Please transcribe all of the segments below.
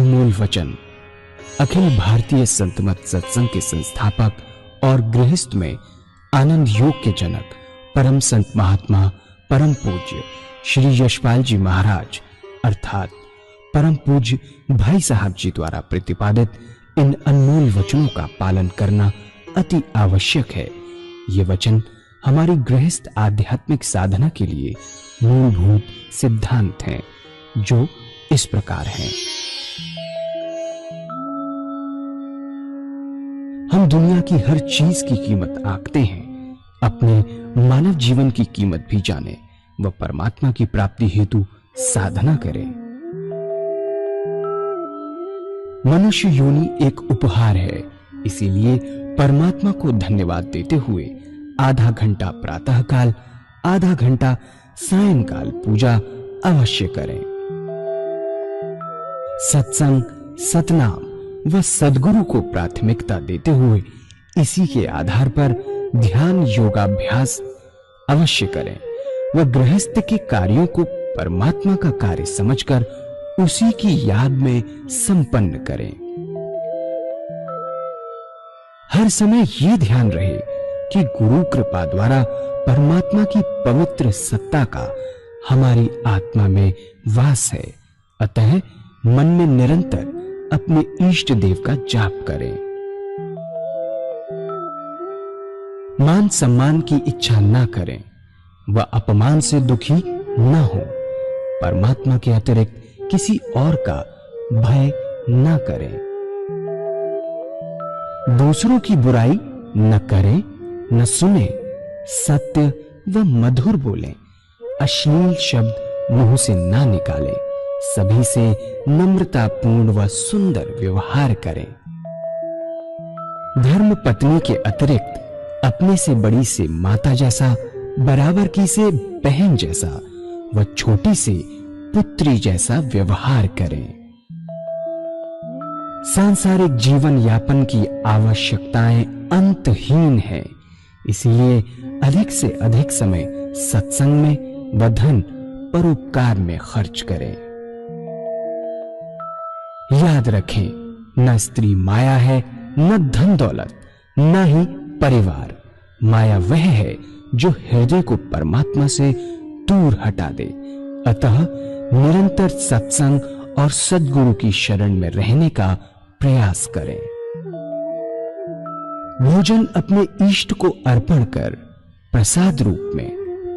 अनमोल वचन अखिल भारतीय संत मत सत्संग के संस्थापक और गृहस्थ में आनंद योग के जनक परम संत महात्मा परम पूज्य श्री यशपाल जी महाराज अर्थात परम पूज्य भाई साहब जी द्वारा प्रतिपादित इन अनमोल वचनों का पालन करना अति आवश्यक है। ये वचन हमारी गृहस्थ आध्यात्मिक साधना के लिए मूलभूत सिद्धांत हैं, जो इस प्रकार हैं। हम दुनिया की हर चीज की कीमत आंकते हैं, अपने मानव जीवन की कीमत भी जाने व परमात्मा की प्राप्ति हेतु साधना करें। मनुष्य योनि एक उपहार है, इसीलिए परमात्मा को धन्यवाद देते हुए आधा घंटा प्रातःकाल, आधा घंटा सायंकाल पूजा अवश्य करें। सत्संग, सतनाम व सद्गुरु को प्राथमिकता देते हुए इसी के आधार पर ध्यान योगाभ्यास अवश्य करें व गृहस्थ के कार्यों को परमात्मा का कार्य समझकर उसी की याद में संपन्न करें। हर समय ये ध्यान रहे कि गुरु कृपा द्वारा परमात्मा की पवित्र सत्ता का हमारी आत्मा में वास है, अतः मन में निरंतर अपने इष्ट देव का जाप करें। मान सम्मान की इच्छा ना करें व अपमान से दुखी ना हो। परमात्मा के अतिरिक्त किसी और का भय ना करें। दूसरों की बुराई न करें, न सुने, सत्य व मधुर बोलें, अश्लील शब्द मुंह से ना निकालें, सभी से नम्रतापूर्ण व सुंदर व्यवहार करें। धर्म पत्नी के अतिरिक्त अपने से बड़ी से माता जैसा, बराबर की से बहन जैसा व छोटी से पुत्री जैसा व्यवहार करें। सांसारिक जीवन यापन की आवश्यकताएं अंतहीन है, इसलिए अधिक से अधिक समय सत्संग में व धन परोपकार में खर्च करें। याद रखें, न स्त्री माया है, न धन दौलत, न ही परिवार। माया वह है जो हृदय को परमात्मा से दूर हटा दे। अतः निरंतर सत्संग और सद्गुरु की शरण में रहने का प्रयास करें। भोजन अपने इष्ट को अर्पण कर प्रसाद रूप में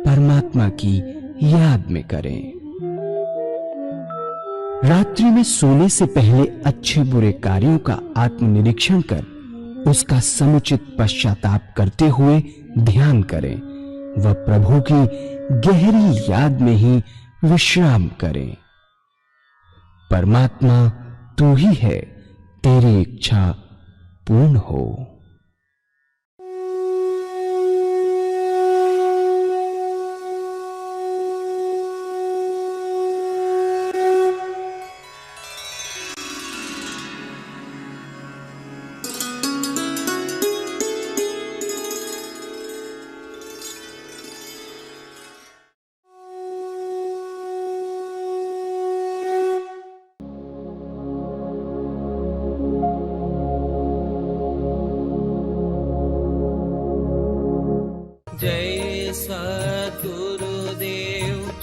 परमात्मा की याद में करें। रात्रि में सोने से पहले अच्छे बुरे कार्यों का आत्मनिरीक्षण कर उसका समुचित पश्चाताप करते हुए ध्यान करें व प्रभु की गहरी याद में ही विश्राम करें। परमात्मा तू ही है, तेरी इच्छा पूर्ण हो। जय सद्गुरुदेव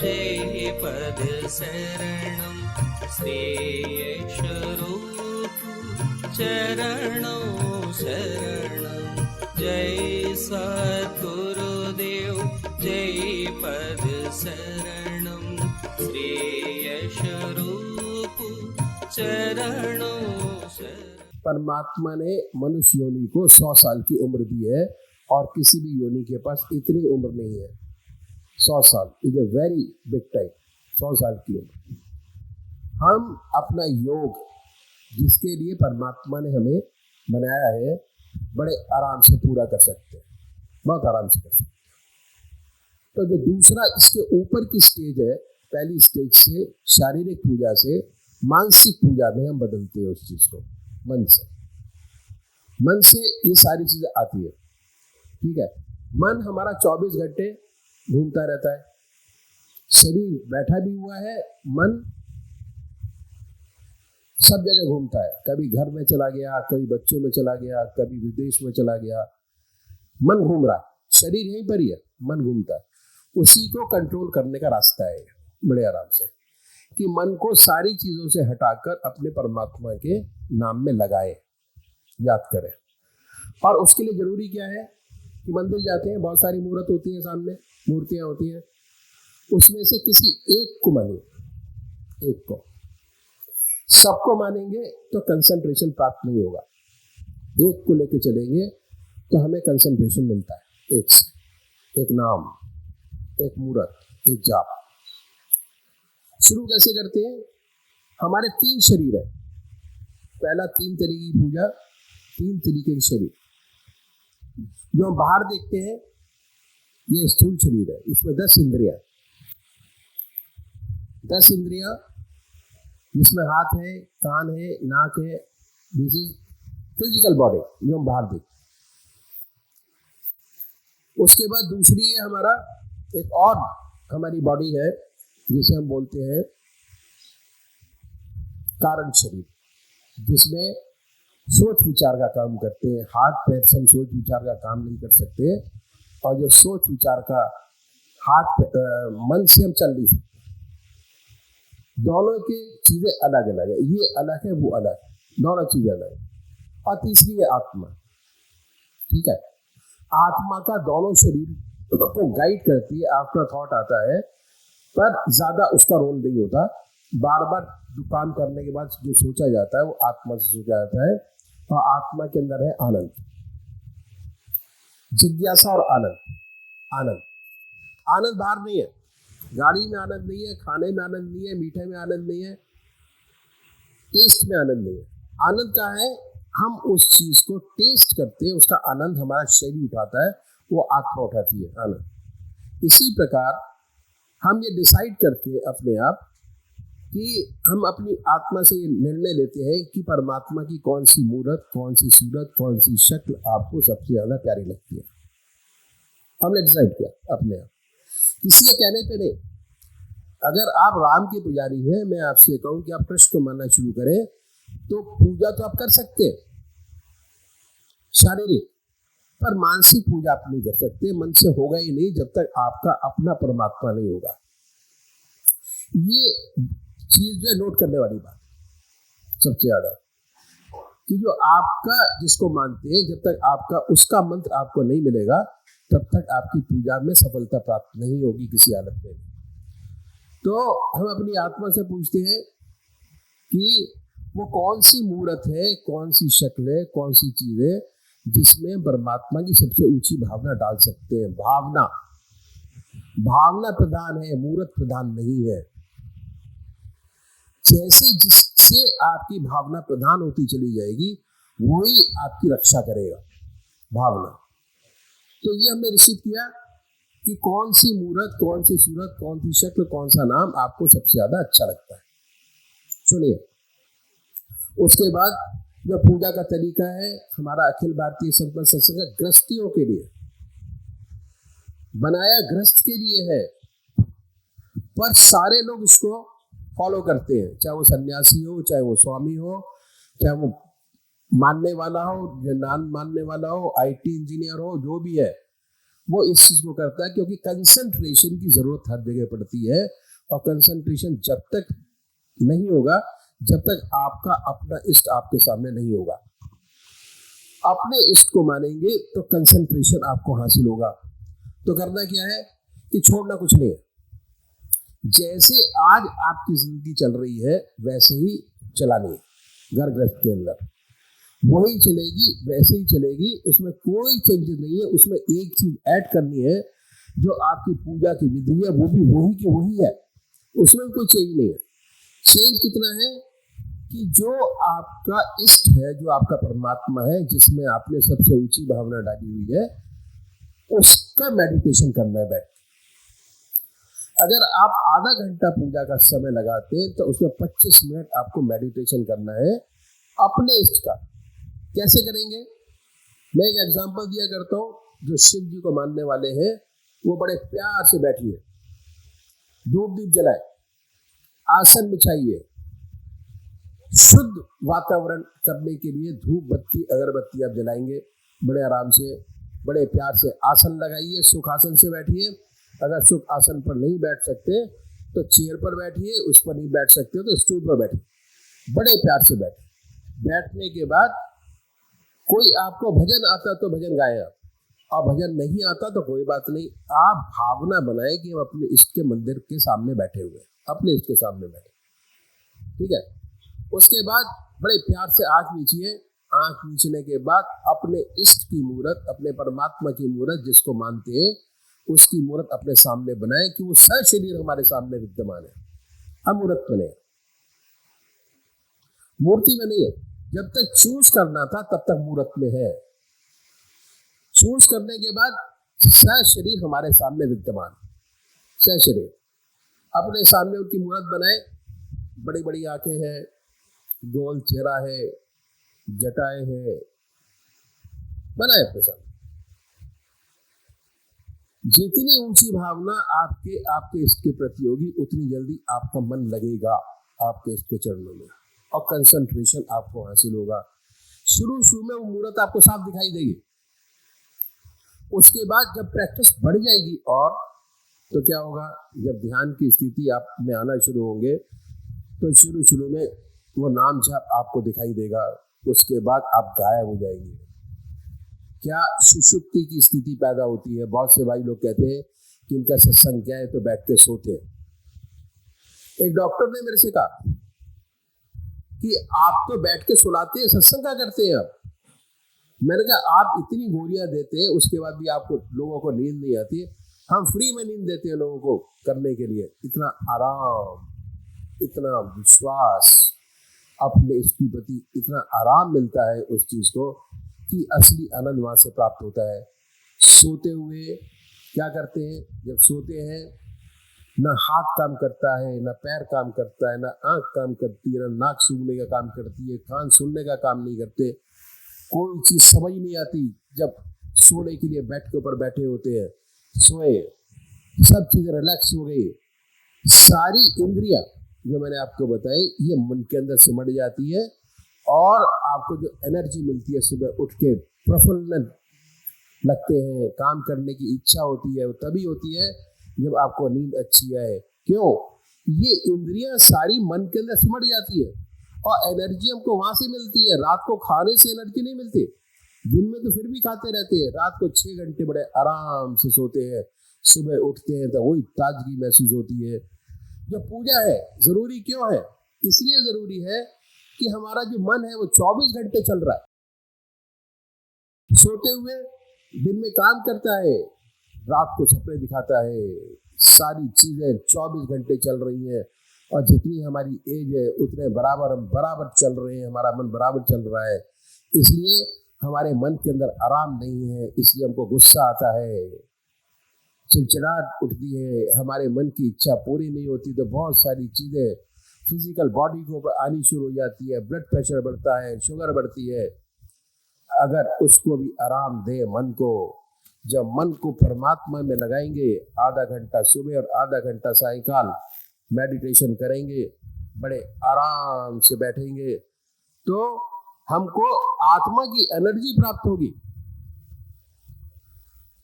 जय पद शरणं श्रेयस्वरूप चरणों शरणं। जय सद्गुरुदेव जय पद शरणं श्रेयस्वरूप चरणों शरणं। परमात्मा ने मनुष्य योनि को 100 साल की उम्र दी है और किसी भी योनि के पास इतनी उम्र नहीं है। 100 साल is a very big time. 100 साल की उम्र। हम अपना योग जिसके लिए परमात्मा ने हमें बनाया है बड़े आराम से पूरा कर सकते हैं, बहुत आराम से कर सकते हैं। तो जो दूसरा इसके ऊपर की स्टेज है, पहली स्टेज से शारीरिक पूजा से मानसिक पूजा में हम बदलते हैं उस चीज को। मन से ये सारी चीजें आती है, ठीक है। मन हमारा 24 घंटे घूमता रहता है, शरीर बैठा भी हुआ है, मन सब जगह घूमता है, कभी घर में चला गया, कभी बच्चों में चला गया, कभी विदेश में चला गया, मन घूम रहा है, शरीर यहीं पर ही है, मन घूमता है। उसी को कंट्रोल करने का रास्ता है बड़े आराम से, कि मन को सारी चीजों से हटाकर अपने परमात्मा के नाम में लगाए, याद करें। और उसके लिए जरूरी क्या है कि मंदिर जाते हैं, बहुत सारी मूर्त होती है, सामने मूर्तियां होती हैं, उसमें से किसी एक को मानिए, एक को। सबको मानेंगे तो कंसंट्रेशन प्राप्त नहीं होगा, एक को लेके चलेंगे तो हमें कंसंट्रेशन मिलता है, एक से, एक नाम, एक मूर्त, एक जाप। शुरू कैसे करते हैं? हमारे 3 शरीर है, पहला 3 तरीके की पूजा, 3 तरीके के शरीर। जो हम बाहर देखते हैं ये स्थूल शरीर है, इसमें 10 इंद्रियां, 10 इंद्रियां, जिसमें हाथ है, कान है, नाक है, दिस इज फिजिकल बॉडी जो हम बाहर देखते। उसके बाद दूसरी है हमारा एक और हमारी बॉडी है जिसे हम बोलते हैं कारण शरीर, जिसमें सोच विचार का काम करते हैं। हाथ पैर से हम सोच विचार का काम नहीं कर सकते, और जो सोच विचार का मन से हम चल नहीं सकते। दोनों की चीजें अलग अलग है, ये अलग है, वो अलग है, दोनों चीजें अलग है। और तीसरी है आत्मा, ठीक है। आत्मा का दोनों शरीर को गाइड करती है, आफ्टर थॉट आता है, पर ज्यादा उसका रोल नहीं होता। बार बार काम करने के बाद जो सोचा जाता है वो आत्मा से सोचा जाता है, और आत्मा के अंदर है आनंद, जिज्ञासा और आनंद। आनंद आनंद बाहर नहीं है, गाड़ी में आनंद नहीं है, खाने में आनंद नहीं है, मीठे में आनंद नहीं है, टेस्ट में आनंद नहीं है। आनंद का है हम उस चीज को टेस्ट करते हैं, उसका आनंद हमारा शरीर उठाता है, वो आत्मा उठाती है आनंद। इसी प्रकार हम ये डिसाइड करते हैं अपने आप कि हम अपनी आत्मा से ये निर्णय लेते हैं कि परमात्मा की कौन सी मूर्त, कौन सी सूरत, कौन सी शक्ल आपको सबसे ज्यादा प्यारी लगती है। हमने डिसाइड किया अपने आप, किसी के कहने पे नहीं। अगर आप राम के पुजारी हैं, मैं आपसे कहूं कि आप कृष्ण को मानना शुरू करें, तो पूजा तो आप कर सकते हैं शारीरिक, पर मानसिक पूजा आप नहीं कर सकते। मन से होगा ही नहीं जब तक आपका अपना परमात्मा नहीं होगा। ये चीज जो है नोट करने वाली बात सबसे ज्यादा, कि जो आपका जिसको मानते हैं, जब तक आपका उसका मंत्र आपको नहीं मिलेगा, तब तक आपकी पूजा में सफलता प्राप्त नहीं होगी किसी हालत में। तो हम अपनी आत्मा से पूछते हैं कि वो कौन सी मूर्त है, कौन सी शक्ल है, कौन सी चीज है जिसमें परमात्मा की सबसे ऊंची भावना डाल सकते हैं। भावना प्रधान है, मूर्त प्रधान नहीं है। जैसे जिससे आपकी भावना प्रधान होती चली जाएगी, वही आपकी रक्षा करेगा, भावना। तो ये हमने निश्चित किया कि कौन सी मूर्त, कौन सी सूरत, कौन सी शक्ल, कौन सा नाम आपको सबसे ज्यादा अच्छा लगता है। सुनिए, उसके बाद जो पूजा का तरीका है हमारा अखिल भारतीय संत सत्संग गृहस्थियों के लिए बनाया, गृहस्थ के लिए है, पर सारे लोग इसको फॉलो करते हैं, चाहे वो सन्यासी हो, चाहे वो स्वामी हो, चाहे वो मानने वाला हो, या नान मानने वाला हो, आईटी इंजीनियर हो, जो भी है वो इस चीज को करता है, क्योंकि कंसंट्रेशन की जरूरत हर जगह पड़ती है। और कंसंट्रेशन जब तक नहीं होगा, जब तक आपका अपना इष्ट आपके सामने नहीं होगा। अपने इष्ट को मानेंगे तो कंसंट्रेशन आपको हासिल होगा। तो करना क्या है कि छोड़ना कुछ नहीं है। जैसे आज आपकी जिंदगी चल रही है वैसे ही चलानी है, घर गृहस्थ के अंदर वही चलेगी, वैसे ही चलेगी, उसमें कोई चेंजेस नहीं है। उसमें एक चीज ऐड करनी है, जो आपकी पूजा की विधि है वो भी वही की वही है, उसमें कोई चेंज नहीं है। चेंज कितना है कि जो आपका इष्ट है, जो आपका परमात्मा है, जिसमें आपने सबसे ऊंची भावना डाली हुई है, उसका मेडिटेशन करना है बैठ। अगर आप आधा घंटा पूजा का समय लगाते हैं तो उसमें 25 मिनट आपको मेडिटेशन करना है अपने इष्ट का। कैसे करेंगे? मैं एक एग्जांपल दिया करता हूँ। जो शिव जी को मानने वाले हैं वो बड़े प्यार से बैठिए, धूप दीप जलाए, आसन बिछाइए, शुद्ध वातावरण करने के लिए धूप बत्ती अगरबत्ती आप जलाएंगे, बड़े आराम से बड़े प्यार से आसन लगाइए, सुख आसन से बैठिए। अगर सुख आसन पर नहीं बैठ सकते तो चेयर पर बैठिए, उस पर नहीं बैठ सकते तो स्टूल पर बैठिए, बड़े प्यार से बैठिए। बैठने के बाद कोई आपको भजन आता तो भजन गाएं आप, और भजन नहीं आता तो कोई बात नहीं, आप भावना बनाए कि हम अपने इष्ट के मंदिर के सामने बैठे हुए, अपने इष्ट के सामने बैठे, ठीक है। उसके बाद बड़े प्यार से आंख नीचिए। आंख नीचने के बाद अपने इष्ट की मूर्त, अपने परमात्मा की मूर्त जिसको मानते हैं उसकी मूर्त अपने सामने बनाए कि वो सशरीर हमारे सामने विद्यमान है, अमूर्त में नहीं, मूर्ति में नहीं है। जब तक चूज करना था तब तक मूर्त में है। चूज करने के बाद सशरीर हमारे सामने विद्यमान, सशरीर अपने सामने उनकी मूर्त बनाए। बड़ी बड़ी आंखें हैं, गोल चेहरा है, जटाएं हैं, बनाए अपने सामने। जितनी ऊंची भावना आपके इष्ट के प्रति होगी उतनी जल्दी आपका मन लगेगा आपके इष्ट के चरणों में और कंसंट्रेशन आपको हासिल होगा। शुरू में वो मूर्त आपको साफ दिखाई देगी। उसके बाद जब प्रैक्टिस बढ़ जाएगी और तो क्या होगा, जब ध्यान की स्थिति आप में आना शुरू होंगे तो शुरू में वो नाम जाप आपको दिखाई देगा। उसके बाद आप गायब हो जाएंगे। क्या सुषुप्ति की स्थिति पैदा होती है। बहुत से भाई लोग कहते हैं कि इनका सत्संग क्या है तो बैठ के सोते हैं। एक डॉक्टर ने मेरे से कहा कि आप तो बैठ के सुलाते हैं, सत्संग क्या करते हैं आप। मैंने कहा आप इतनी गोलियां देते हैं उसके बाद भी आपको लोगों को नींद नहीं आती। हम फ्री में नींद देते हैं लोगों को करने के लिए। इतना आराम, इतना विश्वास अपने इसके प्रति, इतना आराम मिलता है उस चीज को कि असली आनंद वहां से प्राप्त होता है। सोते हुए क्या करते हैं, जब सोते हैं ना हाथ काम करता है, ना पैर काम करता है, ना आंख काम करती है, ना नाक सूंघने का काम करती है, कान सुनने का काम नहीं करते, कोई चीज समझ नहीं आती। जब सोने के लिए बेड के ऊपर बैठे होते हैं, सोए, सब चीजें रिलैक्स हो गई, सारी इंद्रियां जो मैंने आपको बताई ये मन के अंदर सिमट जाती है और आपको जो एनर्जी मिलती है, सुबह उठ के प्रफुल्ल लगते हैं, काम करने की इच्छा होती है, वो तभी होती है जब आपको नींद अच्छी आए। क्यों? ये इंद्रियां सारी मन के अंदर सिमट जाती है और एनर्जी हमको वहां से मिलती है। रात को खाने से एनर्जी नहीं मिलती, दिन में तो फिर भी खाते रहते हैं। रात को 6 घंटे बड़े आराम से सोते हैं, सुबह उठते हैं तो वही ताजगी महसूस होती है। जो पूजा है जरूरी क्यों है? इसलिए जरूरी है कि हमारा जो मन है वो 24 घंटे चल रहा है, सोते हुए दिन में काम करता है, रात को सपने दिखाता है, सारी चीजें 24 घंटे चल रही हैं और जितनी हमारी एज है उतने बराबर हम बराबर चल रहे हैं, हमारा मन बराबर चल रहा है। इसलिए हमारे मन के अंदर आराम नहीं है, इसलिए हमको गुस्सा आता है, चिड़चिड़ाहट उठती है, हमारे मन की इच्छा पूरी नहीं होती तो बहुत सारी चीजें फिजिकल बॉडी के ऊपर आनी शुरू हो जाती है, ब्लड प्रेशर बढ़ता है, शुगर बढ़ती है। अगर उसको भी आराम दे मन को, जब मन को परमात्मा में लगाएंगे, आधा घंटा सुबह और आधा घंटा सायंकाल मेडिटेशन करेंगे, बड़े आराम से बैठेंगे तो हमको आत्मा की एनर्जी प्राप्त होगी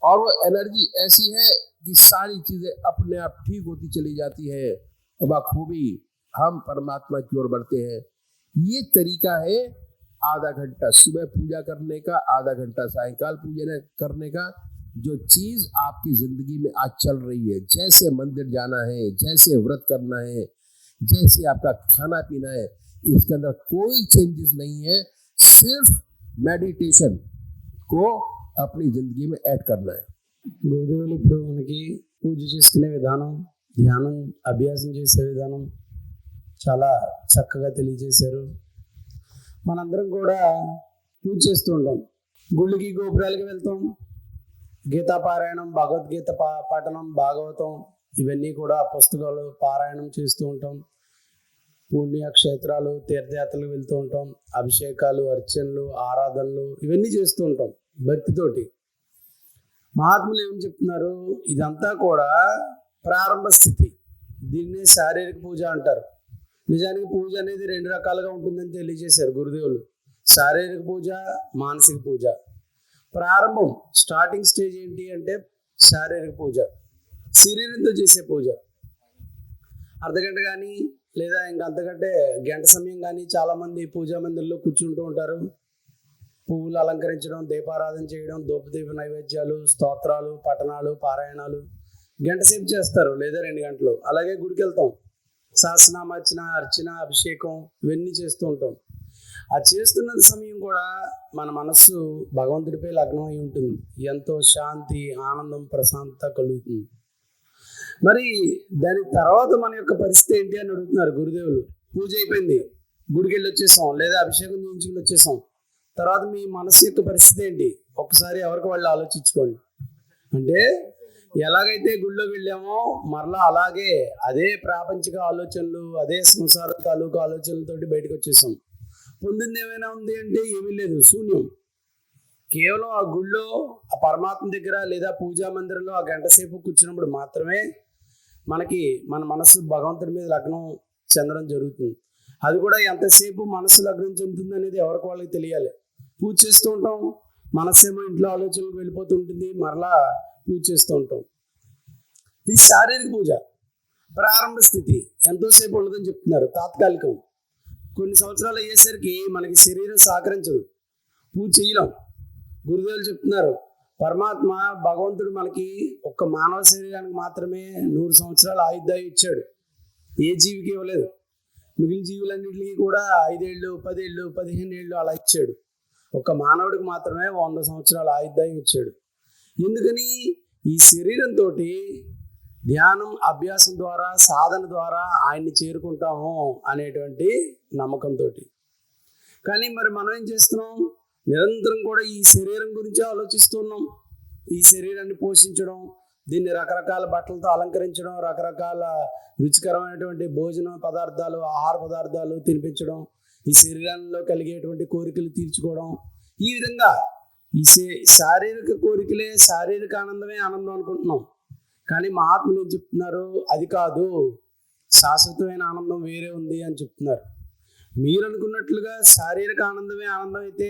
और वो एनर्जी ऐसी है कि सारी चीजें अपने आप ठीक होती चली जाती है और बखूबी हम परमात्मा की ओर बढ़ते हैं। ये तरीका है आधा घंटा सुबह पूजा करने का, आधा घंटा सायंकाल पूजा करने का। जो चीज आपकी जिंदगी में आज चल रही है, जैसे मंदिर जाना है, जैसे व्रत करना है, जैसे आपका खाना पीना है, इसके अंदर कोई चेंजेस नहीं है, सिर्फ मेडिटेशन को अपनी जिंदगी में ऐड करना है। గురుదేవులు ఇప్పుడు మనకి పూజ చేసుకునే విధానం, ధ్యానం అభ్యాసం చేసే విధానం చాలా చక్కగా తెలియజేశారు. మనందరం కూడా పూజ చేస్తూ ఉంటాం, గుళ్ళకి గోపురాలకి వెళ్తాం, గీతా పారాయణం, భగవద్గీత పఠనం, భాగవతం ఇవన్నీ కూడా పుస్తకాలు పారాయణం చేస్తూ ఉంటాం. పుణ్యక్షేత్రాలు, తీర్థయాత్రలకు వెళ్తూ ఉంటాం, అభిషేకాలు, అర్చనలు, ఆరాధనలు ఇవన్నీ చేస్తూ ఉంటాం భక్తితోటి. మహాత్ములు ఏమని చెప్తున్నారు, ఇదంతా కూడా ప్రారంభ స్థితి, దీన్నే శారీరక పూజ అంటారు. నిజానికి పూజ అనేది 2 రకాలుగా ఉంటుందని తెలియజేశారు గురుదేవులు. శారీరక పూజ, మానసిక పూజ. ప్రారంభం స్టార్టింగ్ స్టేజ్ ఏంటి అంటే శారీరక పూజ, శరీరంతో చేసే పూజ. అర్ధగంట కానీ లేదా ఇంకా అంతకంటే గంట సమయం కానీ చాలామంది పూజా మందిరంలో కూర్చుంటూ ఉంటారు. పువ్వులు అలంకరించడం, దీపారాధన చేయడం, ధూపదీప నైవేద్యాలు, స్తోత్రాలు, పఠనాలు, పారాయణాలు గంట సేపు చేస్తారు లేదా 2 గంటలు. అలాగే గుడికి వెళ్తాం, సహస్రనామార్చన, అర్చన, అభిషేకం ఇవన్నీ చేస్తూ ఉంటాం. ఆ చేస్తున్న సమయం కూడా మన మనస్సు భగవంతుడిపై లగ్నం అయి ఉంటుంది. ఎంతో శాంతి, ఆనందం, ప్రశాంతత కలుగుతుంది. మరి దాని తర్వాత మన యొక్క పరిస్థితి ఏంటి అని అడుగుతున్నారు గురుదేవులు. పూజ అయిపోయింది, గుడికి వెళ్ళి వచ్చేసాం లేదా అభిషేకం చేయించుకుని వచ్చేసాం, తర్వాత మీ మనస్సు యొక్క పరిస్థితి ఏంటి? ఒక్కసారి ఎవరికి వాళ్ళు ఆలోచించుకోండి. అంటే ఎలాగైతే గుళ్ళోకి వెళ్ళామో మరలా అలాగే అదే ప్రాపంచిక ఆలోచనలు, అదే సంసార తాలూకు ఆలోచనలతోటి బయటకు వచ్చేసాం. పొందింది ఏమైనా ఉంది అంటే ఏమీ లేదు, శూన్యం. కేవలం ఆ గుళ్ళో ఆ పరమాత్మ దగ్గర లేదా పూజా మందిరంలో ఆ గంట సేపు కూర్చున్నప్పుడు మాత్రమే మనకి మన మనస్సు భగవంతుడి మీద లగ్నం చెందడం జరుగుతుంది. అది కూడా ఎంతసేపు మనస్సు లగ్నం చెందుతుంది అనేది ఎవరికి వాళ్ళకి తెలియాలి. పూజ చేస్తూ ఉంటాం, మనస్సేమో ఇంట్లో ఆలోచనలకు వెళ్ళిపోతూ ఉంటుంది, మరలా పూజ చేస్తూ ఉంటాం. ఇది శారీరక పూజ. ప్రారంభ స్థితి ఎంతోసేపు ఉండదని చెప్తున్నారు, తాత్కాలికం. కొన్ని సంవత్సరాలు అయ్యేసరికి మనకి శరీరం సహకరించదు, పూజ చేయలేం. గురుదేవులు చెప్తున్నారు, పరమాత్మ భగవంతుడు మనకి ఒక్క మానవ శరీరానికి మాత్రమే 100 సంవత్సరాల ఆయుర్దాయం ఇచ్చాడు. ఏ జీవికి ఇవ్వలేదు. మిగిలిన జీవులన్నింటికి కూడా 5 ఏళ్ళు, 10 ఏళ్ళు, 15 ఏళ్ళు అలా ఇచ్చాడు. ఒక మానవుడికి మాత్రమే 100 సంవత్సరాల ఆయుర్దాయం ఇచ్చాడు. ఎందుకని? ఈ శరీరంతో ధ్యానం, అభ్యాసం ద్వారా, సాధన ద్వారా ఆయన్ని చేరుకుంటాము అనేటువంటి నమ్మకంతో. కానీ మరి మనం ఏం చేస్తున్నాం? నిరంతరం కూడా ఈ శరీరం గురించి ఆలోచిస్తున్నాం. ఈ శరీరాన్ని పోషించడం, దీన్ని రకరకాల బట్టలతో అలంకరించడం, రకరకాల రుచికరమైనటువంటి భోజన పదార్థాలు, ఆహార పదార్థాలు తినిపించడం, ఈ శరీరంలో కలిగేటువంటి కోరికలు తీర్చుకోవడం. ఈ విధంగా ఈ శారీరక కోరికలే, శారీరక ఆనందమే ఆనందం అనుకుంటున్నాం. కానీ మహాత్ములు ఏం చెప్తున్నారు? అది కాదు, శాశ్వతమైన ఆనందం వేరే ఉంది అని చెప్తున్నారు. మీరు అనుకున్నట్లుగా శారీరక ఆనందమే ఆనందం అయితే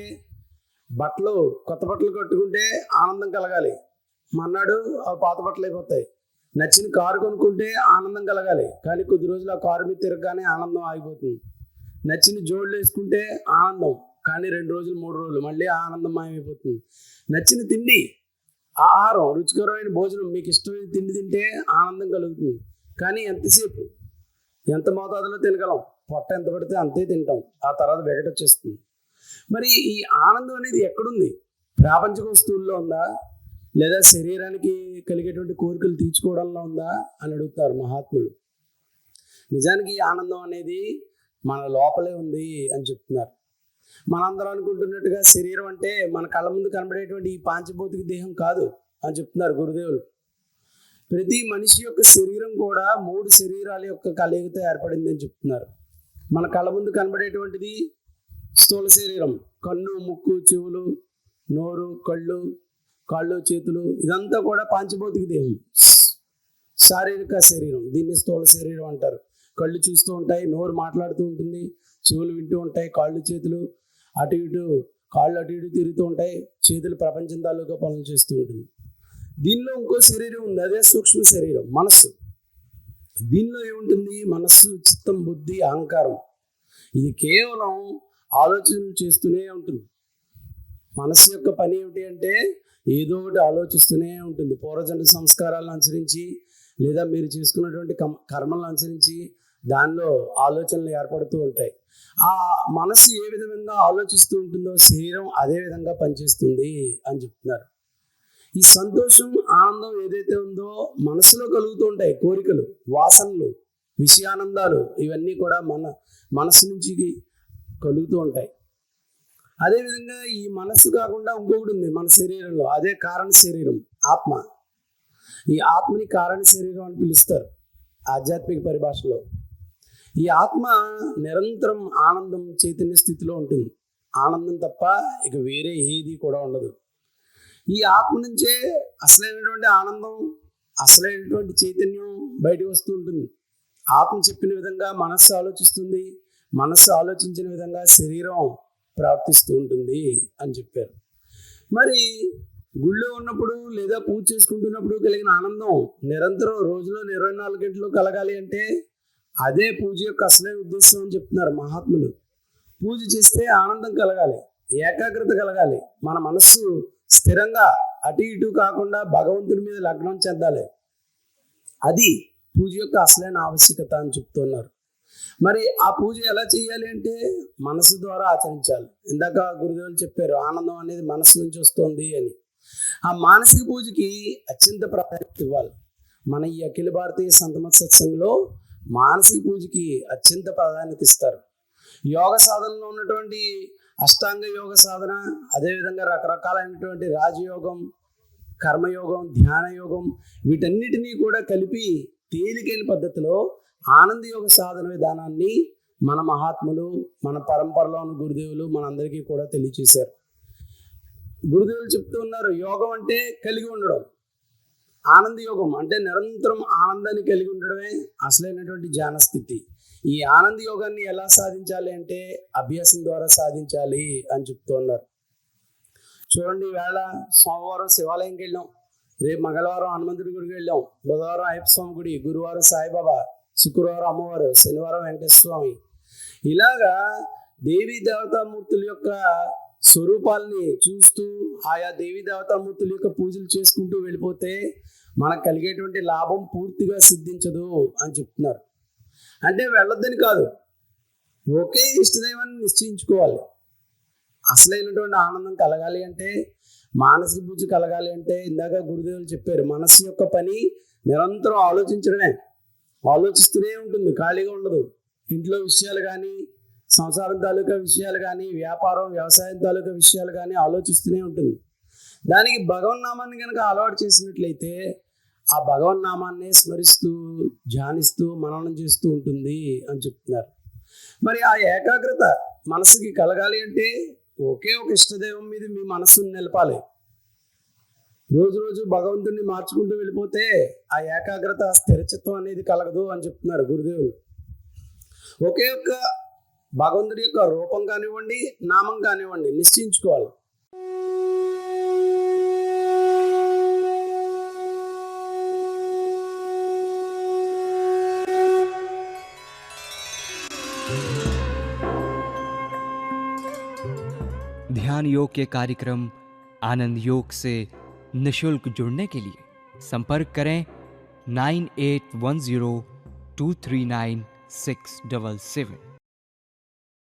కొత్త బట్టలు కట్టుకుంటే ఆనందం కలగాలి, మన్నాడు ఆ పాత బట్టలు అయిపోతాయి. నచ్చిన కారు కొనుక్కుంటే ఆనందం కలగాలి, కానీ కొద్ది రోజులు ఆ కారు మీద తిరగగానే ఆనందం ఆగిపోతుంది. నచ్చిన జోడులు వేసుకుంటే ఆనందం, కానీ 2 రోజులు 3 రోజులు మళ్ళీ ఆనందం మాయమైపోతుంది. నచ్చిన తిండి, ఆహారం, రుచికరమైన భోజనం, మీకు ఇష్టమైన తిండి తింటే ఆనందం కలుగుతుంది. కానీ ఎంతసేపు, ఎంత మోతాదులో తినగలం? పొట్ట ఎంత పడితే అంతే తింటాం, ఆ తర్వాత వెగటొచ్చేస్తుంది. మరి ఈ ఆనందం అనేది ఎక్కడుంది? ప్రాపంచిక వస్తువుల్లో ఉందా, లేదా శరీరానికి కలిగేటువంటి కోరికలు తీర్చుకోవడంలో ఉందా అని అడుగుతారు మహాత్ములు. నిజానికి ఈ ఆనందం అనేది మన లోపలే ఉంది అని చెప్తున్నారు. మనందరం అనుకుంటున్నట్టుగా శరీరం అంటే మన కళ్ళ ముందు కనబడేటువంటి ఈ పాంచభౌతిక దేహం కాదు అని చెప్తున్నారు గురుదేవులు. ప్రతి మనిషి యొక్క శరీరం కూడా 3 శరీరాల యొక్క కలయికతో ఏర్పడింది అని చెప్తున్నారు. మన కళ్ళ ముందు కనబడేటువంటిది స్థూల శరీరం, కన్ను, ముక్కు, చెవులు, నోరు, కళ్ళు, కాళ్ళు, చేతులు, ఇదంతా కూడా పాంచభౌతిక దేహం, శారీరక శరీరం. దీన్ని స్థూల శరీరం అంటారు. కళ్ళు చూస్తూ ఉంటాయి, నోరు మాట్లాడుతూ ఉంటుంది, చెవులు వింటూ ఉంటాయి, కాళ్ళు చేతులు అటు ఇటు తిరుగుతూ ఉంటాయి, చేతులు ప్రపంచం తాలూకా పనులు చేస్తూ ఉంటుంది. దీనిలో ఇంకో శరీరం ఉంది, అదే సూక్ష్మ శరీరం, మనస్సు. దీనిలో ఏముంటుంది? మనస్సు, చిత్తం, బుద్ధి, అహంకారం. ఇది కేవలం ఆలోచనలు చేస్తూనే ఉంటుంది. మనస్సు యొక్క పని ఏమిటి అంటే ఏదో ఒకటి ఆలోచిస్తూనే ఉంటుంది. పూర్వజన్మ సంస్కారాలను అనుసరించి లేదా మీరు చేసుకున్నటువంటి కర్మలను అనుసరించి దానిలో ఆలోచనలు ఏర్పడుతూ ఉంటాయి. ఆ మనస్సు ఏ విధంగా ఆలోచిస్తూ ఉంటుందో శరీరం అదే విధంగా పనిచేస్తుంది అని చెప్తున్నారు. ఈ సంతోషం, ఆనందం ఏదైతే ఉందో మనసులో కలుగుతూ ఉంటాయి. కోరికలు, వాసనలు, విషయానందాలు ఇవన్నీ కూడా మనస్సు నుంచి కలుగుతూ ఉంటాయి. అదేవిధంగా ఈ మనస్సు కాకుండా ఇంకొకటి ఉంది మన శరీరంలో, అదే కారణ శరీరం, ఆత్మ. ఈ ఆత్మని కారణ శరీరం అని పిలుస్తారు ఆధ్యాత్మిక పరిభాషలో. ఈ ఆత్మ నిరంతరం ఆనందం, చైతన్య స్థితిలో ఉంటుంది. ఆనందం తప్ప ఇక వేరే ఏది కూడా ఉండదు. ఈ ఆత్మ నుంచే అసలైనటువంటి ఆనందం, అసలైనటువంటి చైతన్యం బయటకు వస్తూ ఉంటుంది. ఆత్మ చెప్పిన విధంగా మనస్సు ఆలోచిస్తుంది, మనస్సు ఆలోచించిన విధంగా శరీరం ప్రవర్తిస్తూ ఉంటుంది అని చెప్పారు. మరి గుళ్ళో ఉన్నప్పుడు లేదా పూజ చేసుకుంటున్నప్పుడు కలిగిన ఆనందం నిరంతరం రోజులో 24 గంటలు కలగాలి అంటే అదే పూజ యొక్క అసలైన ఉద్దేశం అని చెప్తున్నారు మహాత్ములు. పూజ చేస్తే ఆనందం కలగాలి, ఏకాగ్రత కలగాలి, మన మనస్సు స్థిరంగా అటు ఇటు కాకుండా భగవంతుడి మీద లగ్నం చెందాలి. అది పూజ యొక్క అసలైన ఆవశ్యకత అని చెప్తున్నారు. మరి ఆ పూజ ఎలా చేయాలి అంటే మనసు ద్వారా ఆచరించాలి. ఇందాక గురుదేవులు చెప్పారు ఆనందం అనేది మనసు నుంచి వస్తుంది అని. ఆ మానసిక పూజకి అత్యంత ప్రాధాన్యత ఇవ్వాలి. మన ఈ అఖిల భారతీయ సంతమత సత్సంగంలో మానసిక పూజకి అత్యంత ప్రాధాన్యత ఇస్తారు. యోగ సాధనలో ఉన్నటువంటి అష్టాంగ యోగ సాధన, అదేవిధంగా రకరకాలైనటువంటి రాజయోగం, కర్మయోగం, ధ్యాన యోగం, వీటన్నిటినీ కూడా కలిపి తేలికైన పద్ధతిలో ఆనంద యోగ సాధన విధానాన్ని మన మహాత్ములు, మన పరంపరలోని గురుదేవులు మనందరికీ కూడా తెలియచేశారు. గురుదేవులు చెప్తూ ఉన్నారు, యోగం అంటే కలిగి ఉండడం, ఆనంద యోగం అంటే నిరంతరం ఆనందాన్ని కలిగి ఉండడమే అసలైనటువంటి ధ్యాన స్థితి. ఈ ఆనంద యోగాన్ని ఎలా సాధించాలి అంటే అభ్యాసం ద్వారా సాధించాలి అని చెప్తూ ఉన్నారు. చూడండి, ఈవేళ సోమవారం శివాలయంకి వెళ్ళాం, రేపు మంగళవారం హనుమంతుడి గుడికి వెళ్ళాం, బుధవారం అయ్యప్ప స్వామి గుడి, గురువారం సాయిబాబా, శుక్రవారం అమ్మవారు, శనివారం వెంకటేశ్వర స్వామి. ఇలాగా దేవీ దేవతామూర్తుల యొక్క స్వరూపాలని చూస్తూ ఆయా దేవీ దేవతామూర్తుల యొక్క పూజలు చేసుకుంటూ వెళ్ళిపోతే మనకు కలిగేటువంటి లాభం పూర్తిగా సిద్ధించదు అని చెప్తున్నారు. అంటే వెళ్ళొద్దని కాదు, ఒకే ఇష్టదైవాన్ని నిశ్చయించుకోవాలి. అసలైనటువంటి ఆనందం కలగాలి అంటే, మానసిక పూజ కలగాలి అంటే ఇందాక గురుదేవులు చెప్పారు, మనసు యొక్క పని నిరంతరం ఆలోచించడమే. ఆలోచిస్తూనే ఉంటుంది, ఖాళీగా ఉండదు. ఇంట్లో విషయాలు కానీ, సంసారం తాలూకా విషయాలు కానీ, వ్యాపారం వ్యవసాయం తాలూకా విషయాలు కానీ ఆలోచిస్తూనే ఉంటుంది. దానికి భగవన్నామాన్ని కనుక అలవాటు చేసినట్లయితే ఆ భగవన్నామాన్ని స్మరిస్తూ ధ్యానిస్తూ మననం చేస్తూ ఉంటుంది అని చెప్తున్నారు. మరి ఆ ఏకాగ్రత మనసుకి కలగాలి అంటే ఒకే ఒక ఇష్టదైవం మీద మీ మనస్సును నిలపాలి. రోజు రోజు భగవంతుడిని మార్చుకుంటూ వెళ్ళిపోతే ఆ ఏకాగ్రత, స్థిరచిత్వం అనేది కలగదు అని చెప్తున్నారు గురుదేవులు. ఒకే ఒక్క భగవంతుడి యొక్క రూపం కానివ్వండి, నామం కానివ్వండి నిశ్చయించుకోవాలి. ध्यान योग के कार्यक्रम आनंद योग से निशुल्क जुड़ने के लिए संपर्क करें 9810239677।